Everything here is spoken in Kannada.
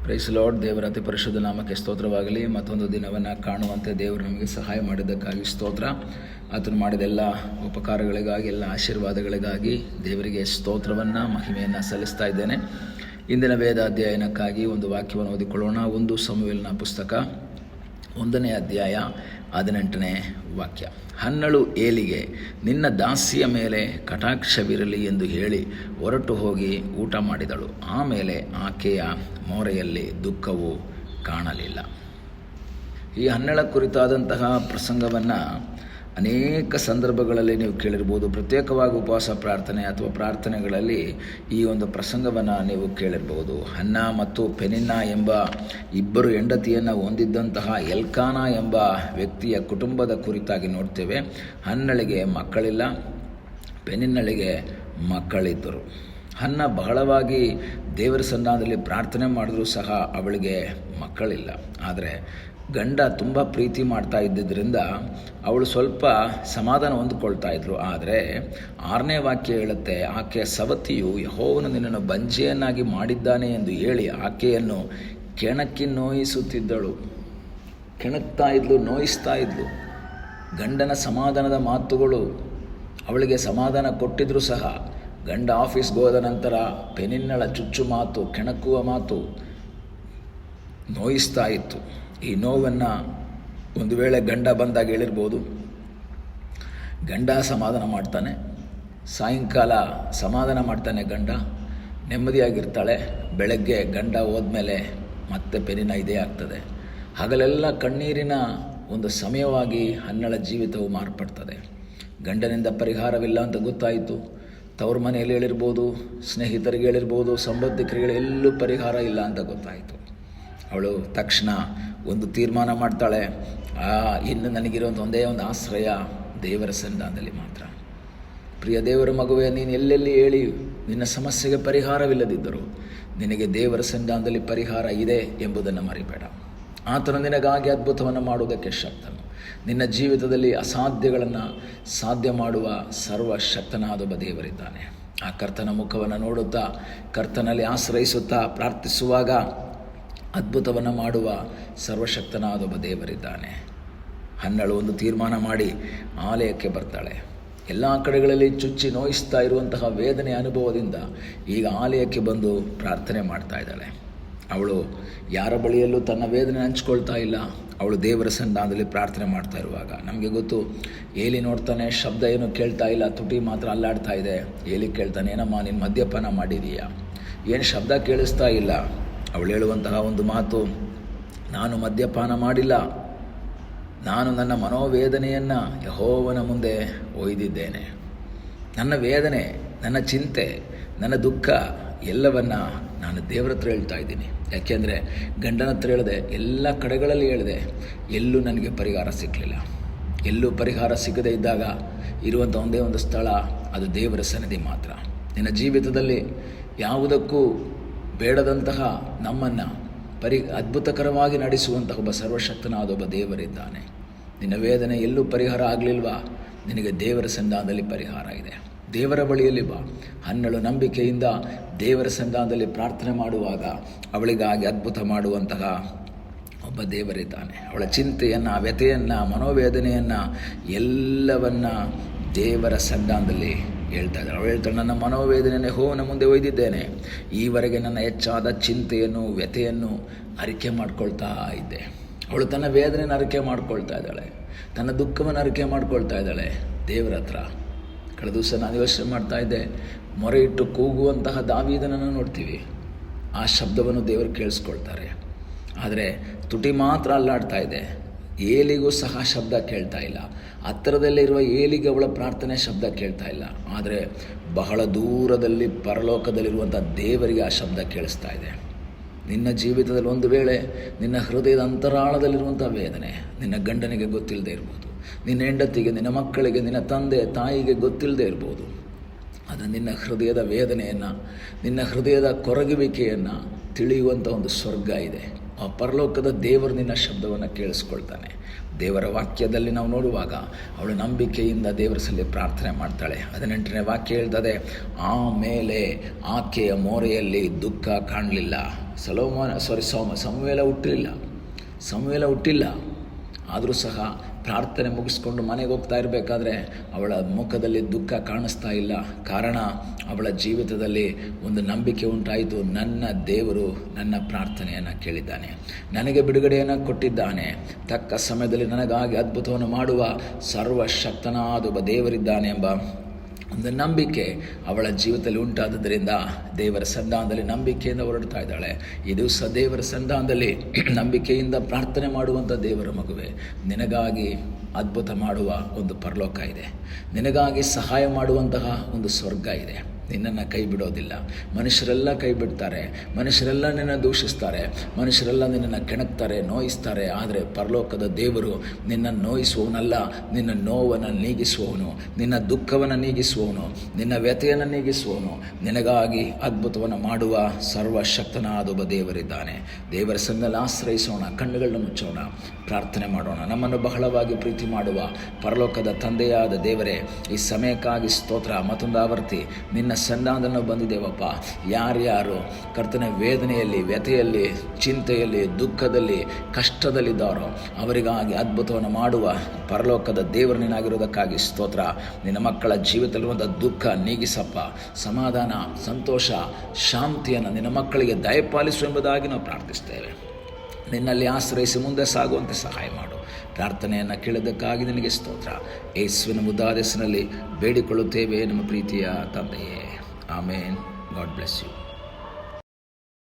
Price lord. ದೇವರ ಅತಿ ಪರಿಶುದ್ಧ ನಾಮಕ್ಕೆ ಸ್ತೋತ್ರವಾಗಲಿ. ಮತ್ತೊಂದು ದಿನವನ್ನು ಕಾಣುವಂತೆ ದೇವರು ನಮಗೆ ಸಹಾಯ ಮಾಡಿದ್ದಕ್ಕಾಗಿ ಸ್ತೋತ್ರ. ಆತನು ಮಾಡಿದ ಎಲ್ಲ ಉಪಕಾರಗಳಿಗಾಗಿ, ಎಲ್ಲ ಆಶೀರ್ವಾದಗಳಿಗಾಗಿ ದೇವರಿಗೆ ಸ್ತೋತ್ರವನ್ನು, ಮಹಿಮೆಯನ್ನು ಸಲ್ಲಿಸ್ತಾ ಇದ್ದೇನೆ. ಇಂದಿನ ವೇದ ಅಧ್ಯಯನಕ್ಕಾಗಿ ಒಂದು ವಾಕ್ಯವನ್ನು ಓದಿಕೊಳ್ಳೋಣ. 1 ಸಮುವೇಲನ ಪುಸ್ತಕ 1ನೇ ಅಧ್ಯಾಯ 18ನೇ ವಾಕ್ಯ. ಹನ್ನಳು ಏಲಿಗೆ, ನಿನ್ನ ದಾಸಿಯ ಮೇಲೆ ಕಟಾಕ್ಷವಿರಲಿ ಎಂದು ಹೇಳಿ ಹೊರಟು ಹೋಗಿ ಊಟ ಮಾಡಿದಳು. ಆಮೇಲೆ ಆಕೆಯ ಮೋರೆಯಲ್ಲಿ ದುಃಖವು ಕಾಣಲಿಲ್ಲ. ಈ ಹನ್ನಳ ಕುರಿತಾದಂತಹ ಪ್ರಸಂಗವನ್ನು ಅನೇಕ ಸಂದರ್ಭಗಳಲ್ಲಿ ನೀವು ಕೇಳಿರ್ಬೋದು. ಪ್ರತ್ಯೇಕವಾಗಿ ಉಪವಾಸ ಪ್ರಾರ್ಥನೆ ಅಥವಾ ಪ್ರಾರ್ಥನೆಗಳಲ್ಲಿ ಈ ಒಂದು ಪ್ರಸಂಗವನ್ನು ನೀವು ಕೇಳಿರ್ಬೋದು. ಹನ್ನ ಮತ್ತು ಪೆನಿನ್ನ ಎಂಬ ಇಬ್ಬರು ಹೆಂಡತಿಯನ್ನು ಹೊಂದಿದ್ದಂತಹ ಎಲ್ಕಾನ ಎಂಬ ವ್ಯಕ್ತಿಯ ಕುಟುಂಬದ ಕುರಿತಾಗಿ ನೋಡ್ತೇವೆ. ಹನ್ನಳಿಗೆ ಮಕ್ಕಳಿಲ್ಲ, ಪೆನಿನ್ನಳಿಗೆ ಮಕ್ಕಳಿದ್ದರು. ಹನ್ನ ಬಹಳವಾಗಿ ದೇವರ ಸನ್ನಿಧಾನದಲ್ಲಿ ಪ್ರಾರ್ಥನೆ ಮಾಡಿದ್ರೂ ಸಹ ಅವಳಿಗೆ ಮಕ್ಕಳಿಲ್ಲ. ಆದರೆ ಗಂಡ ತುಂಬ ಪ್ರೀತಿ ಮಾಡ್ತಾ ಇದ್ದಿದ್ದರಿಂದ ಅವಳು ಸ್ವಲ್ಪ ಸಮಾಧಾನ ಹೊಂದಿಕೊಳ್ತಾ ಇದ್ರು. ಆದರೆ 6ನೇ ವಾಕ್ಯ ಹೇಳುತ್ತೆ, ಆಕೆಯ ಸವತಿಯು ಯೆಹೋವನು ನಿನ್ನನ್ನು ಬಂಜೆಯನ್ನಾಗಿ ಮಾಡಿದ್ದಾನೆ ಎಂದು ಹೇಳಿ ಆಕೆಯನ್ನು ಕೆಣಕಿ ನೋಯಿಸುತ್ತಿದ್ದಳು. ಕೆಣಕ್ತಾ ಇದ್ಲು, ನೋಯಿಸ್ತಾ ಇದ್ಲು. ಗಂಡನ ಸಮಾಧಾನದ ಮಾತುಗಳು ಅವಳಿಗೆ ಸಮಾಧಾನ ಕೊಟ್ಟಿದ್ರು ಸಹ ಗಂಡ ಆಫೀಸ್ಗೆ ಹೋದ ನಂತರ ಪೆನಿನ್ನಳ ಚುಚ್ಚು ಮಾತು, ಕೆಣಕುವ ಮಾತು ನೋಯಿಸ್ತಾ ಇತ್ತು. ಈ ನೋವನ್ನು ಒಂದು ವೇಳೆ ಗಂಡ ಬಂದಾಗ ಹೇಳಿರ್ಬೋದು. ಗಂಡ ಸಮಾಧಾನ ಮಾಡ್ತಾನೆ, ಸಾಯಂಕಾಲ ಸಮಾಧಾನ ಮಾಡ್ತಾನೆ, ಗಂಡ ನೆಮ್ಮದಿಯಾಗಿರ್ತಾಳೆ. ಬೆಳಗ್ಗೆ ಗಂಡ ಹೋದ್ಮೇಲೆ ಮತ್ತೆ ಪೆನಿನ ಇದೇ ಆಗ್ತದೆ. ಹಗಲೆಲ್ಲ ಕಣ್ಣೀರಿನ ಒಂದು ಸಮಯವಾಗಿ ಹನ್ನಳ ಜೀವಿತವು ಮಾರ್ಪಡ್ತದೆ. ಗಂಡನಿಂದ ಪರಿಹಾರವಿಲ್ಲ ಅಂತ ಗೊತ್ತಾಯಿತು. ತವ್ರ ಮನೆಯಲ್ಲಿ ಹೇಳಿರ್ಬೋದು, ಸ್ನೇಹಿತರಿಗೆ ಹೇಳಿರ್ಬೋದು, ಸಂಬಂಧಿಕರಿಗೆ ಎಲ್ಲೂ ಪರಿಹಾರ ಇಲ್ಲ ಅಂತ ಗೊತ್ತಾಯಿತು. ಅವಳು ತಕ್ಷಣ ಒಂದು ತೀರ್ಮಾನ ಮಾಡ್ತಾಳೆ, ಇನ್ನು ನನಗಿರುವಂಥ ಒಂದೇ ಒಂದು ಆಶ್ರಯ ದೇವರ ಸನ್ನಿಧಾನದಲ್ಲಿ ಮಾತ್ರ. ಪ್ರಿಯ ದೇವರ ಮಗುವೆ, ನೀನು ಎಲ್ಲೆಲ್ಲಿ ಹೇಳಿ ನಿನ್ನ ಸಮಸ್ಯೆಗೆ ಪರಿಹಾರವಿಲ್ಲದಿದ್ದರೂ ನಿನಗೆ ದೇವರ ಸನ್ನಿಧಾನದಲ್ಲಿ ಪರಿಹಾರ ಇದೆ ಎಂಬುದನ್ನು ಮರಿಬೇಡ. ಆತನು ನಿನಗಾಗಿ ಅದ್ಭುತವನ್ನು ಮಾಡುವುದಕ್ಕೆ ಶಕ್ತನು. ನಿನ್ನ ಜೀವಿತದಲ್ಲಿ ಅಸಾಧ್ಯಗಳನ್ನು ಸಾಧ್ಯ ಮಾಡುವ ಸರ್ವಶಕ್ತನಾದೊಬ್ಬ ದೇವರಿದ್ದಾನೆ. ಆ ಕರ್ತನ ಮುಖವನ್ನು ನೋಡುತ್ತಾ, ಕರ್ತನಲ್ಲಿ ಆಶ್ರಯಿಸುತ್ತಾ ಪ್ರಾರ್ಥಿಸುವಾಗ ಅದ್ಭುತವನ್ನು ಮಾಡುವ ಸರ್ವಶಕ್ತನಾದೊಬ್ಬ ದೇವರಿದ್ದಾನೆ. ಹನ್ನಳು ಒಂದು ತೀರ್ಮಾನ ಮಾಡಿ ಆಲಯಕ್ಕೆ ಬರ್ತಾಳೆ. ಎಲ್ಲ ಕಡೆಗಳಲ್ಲಿ ಚುಚ್ಚಿ ನೋಯಿಸ್ತಾ ಇರುವಂತಹ ವೇದನೆ ಅನುಭವದಿಂದ ಈಗ ಆಲಯಕ್ಕೆ ಬಂದು ಪ್ರಾರ್ಥನೆ ಮಾಡ್ತಾ ಇದ್ದಾಳೆ. ಅವಳು ಯಾರ ಬಳಿಯಲ್ಲೂ ತನ್ನ ವೇದನೆ ಹಂಚ್ಕೊಳ್ತಾ ಇಲ್ಲ. ಅವಳು ದೇವರ ಸನ್ನಿಧಾನದಲ್ಲಿ ಪ್ರಾರ್ಥನೆ ಮಾಡ್ತಾ ಇರುವಾಗ ನಮಗೆ ಗೊತ್ತು, ಏಲಿ ನೋಡ್ತಾನೆ, ಶಬ್ದ ಏನು ಕೇಳ್ತಾ ಇಲ್ಲ, ತುಟಿ ಮಾತ್ರ ಅಲ್ಲಾಡ್ತಾ ಇದೆ. ಏಲಿ ಕೇಳ್ತಾನೆ, ಏನಮ್ಮ ನೀನು ಮದ್ಯಪಾನ ಮಾಡಿದೀಯಾ? ಏನು ಶಬ್ದ ಕೇಳಿಸ್ತಾ ಇಲ್ಲ. ಅವಳು ಹೇಳುವಂತಹ ಒಂದು ಮಾತು, ನಾನು ಮದ್ಯಪಾನ ಮಾಡಿಲ್ಲ, ನಾನು ನನ್ನ ಮನೋವೇದನೆಯನ್ನು ಯೆಹೋವನ ಮುಂದೆ ಒಯ್ದಿದ್ದೇನೆ. ನನ್ನ ವೇದನೆ, ನನ್ನ ಚಿಂತೆ, ನನ್ನ ದುಃಖ ಎಲ್ಲವನ್ನು ನಾನು ದೇವರ ಹತ್ರ ಹೇಳ್ತಾ ಇದ್ದೀನಿ. ಯಾಕೆಂದರೆ ಗಂಡನ ಹತ್ರ ಹೇಳಿದೆ, ಎಲ್ಲ ಕಡೆಗಳಲ್ಲಿ ಹೇಳಿದೆ, ಎಲ್ಲೂ ನನಗೆ ಪರಿಹಾರ ಸಿಕ್ಕಲಿಲ್ಲ. ಎಲ್ಲೂ ಪರಿಹಾರ ಸಿಗದೇ ಇದ್ದಾಗ ಇರುವಂಥ ಒಂದೇ ಒಂದು ಸ್ಥಳ, ಅದು ದೇವರ ಸನ್ನಿಧಿ ಮಾತ್ರ. ನಿನ್ನ ಜೀವಿತದಲ್ಲಿ ಯಾವುದಕ್ಕೂ ಬೇಡದಂತಹ ನಮ್ಮನ್ನು ಅದ್ಭುತಕರವಾಗಿ ನಡೆಸುವಂತಹ ಒಬ್ಬ ಸರ್ವಶಕ್ತನಾದ ಒಬ್ಬ ದೇವರಿದ್ದಾನೆ. ನಿನ್ನ ವೇದನೆ ಎಲ್ಲೂ ಪರಿಹಾರ ಆಗಲಿಲ್ವಾ? ನಿನಗೆ ದೇವರ ಸನ್ನಿಧಾನದಲ್ಲಿ ಪರಿಹಾರ ಇದೆ. ದೇವರ ಬಳಿಯಲ್ಲಿ ಬಾ. ಹನ್ನಳು ನಂಬಿಕೆಯಿಂದ ದೇವರ ಸನ್ನಿಧಾನದಲ್ಲಿ ಪ್ರಾರ್ಥನೆ ಮಾಡುವಾಗ ಅವಳಿಗಾಗಿ ಅದ್ಭುತ ಮಾಡುವಂತಹ ಒಬ್ಬ ದೇವರಿದ್ದಾನೆ. ಅವಳ ಚಿಂತೆಯನ್ನು, ವ್ಯಥೆಯನ್ನು, ಮನೋವೇದನೆಯನ್ನು ಎಲ್ಲವನ್ನ ದೇವರ ಸನ್ನಿಧಾನದಲ್ಲಿ ಹೇಳ್ತಾ ಇದ್ದಾಳೆ. ಅವಳು ಹೇಳ್ತಾಳೆ, ನನ್ನ ಮನೋವೇದನೆಯನ್ನು ಯೆಹೋವನ ಮುಂದೆ ಒಯ್ದಿದ್ದೇನೆ. ಈವರೆಗೆ ನನ್ನ ಹೆಚ್ಚಾದ ಚಿಂತೆಯನ್ನು, ವ್ಯಥೆಯನ್ನು ಅರಿಕೆ ಮಾಡ್ಕೊಳ್ತಾ ಇದ್ದೆ. ಅವಳು ತನ್ನ ವೇದನೆಯನ್ನು ಅರಿಕೆ ಮಾಡ್ಕೊಳ್ತಾ ಇದ್ದಾಳೆ, ತನ್ನ ದುಃಖವನ್ನು ಅರಿಕೆ ಮಾಡ್ಕೊಳ್ತಾ ಇದ್ದಾಳೆ ದೇವರ ಹತ್ರ. ಕಳೆದ ದಿವಸ ನಾನು ಯೋಚನೆ ಮಾಡ್ತಾ ಇದ್ದೆ, ಮೊರೆ ಇಟ್ಟು ಕೂಗುವಂತಹ ದಾವೀದನನ್ನು ನೋಡ್ತೀವಿ. ಆ ಶಬ್ದವನ್ನು ದೇವರು ಕೇಳಿಸ್ಕೊಳ್ತಾರೆ. ಆದರೆ ತುಟಿ ಮಾತ್ರ ಅಲ್ಲಾಡ್ತಾ ಇದೆ. ಏಲಿಗೂ ಸಹ ಶಬ್ದ ಕೇಳ್ತಾ ಇಲ್ಲ. ಹತ್ತಿರದಲ್ಲಿರುವ ಏಲಿಗೆ ಅವಳ ಪ್ರಾರ್ಥನೆ ಶಬ್ದ ಕೇಳ್ತಾ ಇಲ್ಲ. ಆದರೆ ಬಹಳ ದೂರದಲ್ಲಿ ಪರಲೋಕದಲ್ಲಿರುವಂಥ ದೇವರಿಗೆ ಆ ಶಬ್ದ ಕೇಳಿಸ್ತಾ ಇದೆ. ನಿನ್ನ ಜೀವಿತದಲ್ಲಿ ಒಂದು ವೇಳೆ ನಿನ್ನ ಹೃದಯದ ಅಂತರಾಳದಲ್ಲಿರುವಂಥ ವೇದನೆ ನಿನ್ನ ಗಂಡನಿಗೆ ಗೊತ್ತಿಲ್ಲದೆ ಇರ್ಬೋದು, ನಿನ್ನ ಹೆಂಡತಿಗೆ, ನಿನ್ನ ಮಕ್ಕಳಿಗೆ, ನಿನ್ನ ತಂದೆ ತಾಯಿಗೆ ಗೊತ್ತಿಲ್ಲದೆ ಇರ್ಬೋದು. ಅದು ನಿನ್ನ ಹೃದಯದ ವೇದನೆಯನ್ನು, ನಿನ್ನ ಹೃದಯದ ಕೊರಗುವಿಕೆಯನ್ನು ತಿಳಿಯುವಂಥ ಒಂದು ಸ್ವರ್ಗ ಇದೆ. ಆ ಪರಲೋಕದ ದೇವರು ನಿನ್ನ ಶಬ್ದವನ್ನು ಕೇಳಿಸ್ಕೊಳ್ತಾನೆ. ದೇವರ ವಾಕ್ಯದಲ್ಲಿ ನಾವು ನೋಡುವಾಗ ಅವಳು ನಂಬಿಕೆಯಿಂದ ದೇವರ ಸಲ್ಲಿ ಪ್ರಾರ್ಥನೆ ಮಾಡ್ತಾಳೆ. 18ನೇ ವಾಕ್ಯ ಹೇಳ್ತದೆ, ಆಮೇಲೆ ಆಕೆಯ ಮೋರೆಯಲ್ಲಿ ದುಃಖ ಕಾಣಲಿಲ್ಲ. ಸಮುವೇಲ ಹುಟ್ಟಿಲ್ಲ. ಆದರೂ ಸಹ ಪ್ರಾರ್ಥನೆ ಮುಗಿಸ್ಕೊಂಡು ಮನೆಗೆ ಹೋಗ್ತಾ ಇರಬೇಕಾದ್ರೆ ಅವಳ ಮುಖದಲ್ಲಿ ದುಃಖ ಕಾಣಿಸ್ತಾ ಇಲ್ಲ. ಕಾರಣ, ಅವಳ ಜೀವಿತದಲ್ಲಿ ಒಂದು ನಂಬಿಕೆ ಉಂಟಾಯಿತು. ನನ್ನ ದೇವರು ನನ್ನ ಪ್ರಾರ್ಥನೆಯನ್ನು ಕೇಳಿದ್ದಾನೆ, ನನಗೆ ಬಿಡುಗಡೆಯನ್ನು ಕೊಟ್ಟಿದ್ದಾನೆ, ತಕ್ಕ ಸಮಯದಲ್ಲಿ ನನಗಾಗಿ ಅದ್ಭುತವನ್ನು ಮಾಡುವ ಸರ್ವಶಕ್ತನಾದ ಒಬ್ಬ ದೇವರಿದ್ದಾನೆ ಎಂಬ ಒಂದು ನಂಬಿಕೆ ಅವಳ ಜೀವಿತದಲ್ಲಿ ಉಂಟಾದದ್ದರಿಂದ ದೇವರ ಸಂಧಾನದಲ್ಲಿ ನಂಬಿಕೆಯಿಂದ ಹೊರಡ್ತಾ ಇದ್ದಾಳೆ. ಈ ದಿವಸ ದೇವರ ಸಂಧಾನದಲ್ಲಿ ನಂಬಿಕೆಯಿಂದ ಪ್ರಾರ್ಥನೆ ಮಾಡುವಂಥ ದೇವರ ಮಗುವೆ, ನಿನಗಾಗಿ ಅದ್ಭುತ ಮಾಡುವ ಒಂದು ಪರಲೋಕ ಇದೆ. ನಿನಗಾಗಿ ಸಹಾಯ ಮಾಡುವಂತಹ ಒಂದು ಸ್ವರ್ಗ ಇದೆ. ನಿನ್ನನ್ನು ಕೈ ಬಿಡೋದಿಲ್ಲ. ಮನುಷ್ಯರೆಲ್ಲ ಕೈ ಬಿಡ್ತಾರೆ, ಮನುಷ್ಯರೆಲ್ಲ ನಿನ್ನ ದೂಷಿಸ್ತಾರೆ, ಮನುಷ್ಯರೆಲ್ಲ ನಿನ್ನನ್ನು ಕೆಣಕ್ತಾರೆ, ನೋಯಿಸ್ತಾರೆ. ಆದರೆ ಪರಲೋಕದ ದೇವರು ನಿನ್ನನ್ನು ನೋಯಿಸುವವನಲ್ಲ, ನಿನ್ನ ನೋವನ್ನು ನೀಗಿಸುವವನು, ನಿನ್ನ ದುಃಖವನ್ನು ನೀಗಿಸುವವನು, ನಿನ್ನ ವ್ಯಥೆಯನ್ನು ನೀಗಿಸುವವನು, ನಿನಗಾಗಿ ಅದ್ಭುತವನ್ನು ಮಾಡುವ ಸರ್ವಶಕ್ತನಾದ ಒಬ್ಬ ದೇವರಿದ್ದಾನೆ. ದೇವರ ಸನ್ನಿಧಿಯಲ್ಲಿ ಆಶ್ರಯಿಸೋಣ, ಕಣ್ಣುಗಳನ್ನು ಮುಚ್ಚೋಣ, ಪ್ರಾರ್ಥನೆ ಮಾಡೋಣ. ನಮ್ಮನ್ನು ಬಹಳವಾಗಿ ಪ್ರೀತಿ ಮಾಡುವ ಪರಲೋಕದ ತಂದೆಯಾದ ದೇವರೇ, ಈ ಸಮಯಕ್ಕಾಗಿ ಸ್ತೋತ್ರ. ಮತ್ತೊಂದು ಆವರ್ತಿ ನಿನ್ನ ಸನ್ನಿಧಾನದಲ್ಲಿ ನಾವು ಬಂದಿದ್ದೇವಪ್ಪ. ಯಾರ್ಯಾರು ಕರ್ತನ ವೇದನೆಯಲ್ಲಿ, ವ್ಯಥೆಯಲ್ಲಿ, ಚಿಂತೆಯಲ್ಲಿ, ದುಃಖದಲ್ಲಿ, ಕಷ್ಟದಲ್ಲಿದ್ದಾರೋ ಅವರಿಗಾಗಿ ಅದ್ಭುತವನ್ನು ಮಾಡುವ ಪರಲೋಕದ ದೇವರು ನೀನಾಗಿರೋದಕ್ಕಾಗಿ ಸ್ತೋತ್ರ. ನಿನ್ನ ಮಕ್ಕಳ ಜೀವಿತದಲ್ಲಿರುವಂಥ ದುಃಖ ನೀಗಿಸಪ್ಪ. ಸಮಾಧಾನ, ಸಂತೋಷ, ಶಾಂತಿಯನ್ನು ನಿನ್ನ ಮಕ್ಕಳಿಗೆ ದಯಪಾಲಿಸು ಎಂಬುದಾಗಿ ನಾವು ಪ್ರಾರ್ಥಿಸ್ತೇವೆ. ನಿನ್ನಲ್ಲಿ ಆಶ್ರಯಿಸಿ ಮುಂದೆ ಸಾಗುವಂತೆ ಸಹಾಯ ಮಾಡು. ಪ್ರಾರ್ಥನೆಯನ್ನು ಕೇಳೋದಕ್ಕಾಗಿ ನಿನಗೆ ಸ್ತೋತ್ರ. ಯೇಸುವಿನ ಮುದ್ದಾದ ಹೆಸರಿನಲ್ಲಿ ಬೇಡಿಕೊಳ್ಳುತ್ತೇವೆ ನಮ್ಮ ಪ್ರೀತಿಯ ತಂದೆಯೇ. ಆಮೇನ್. God bless you.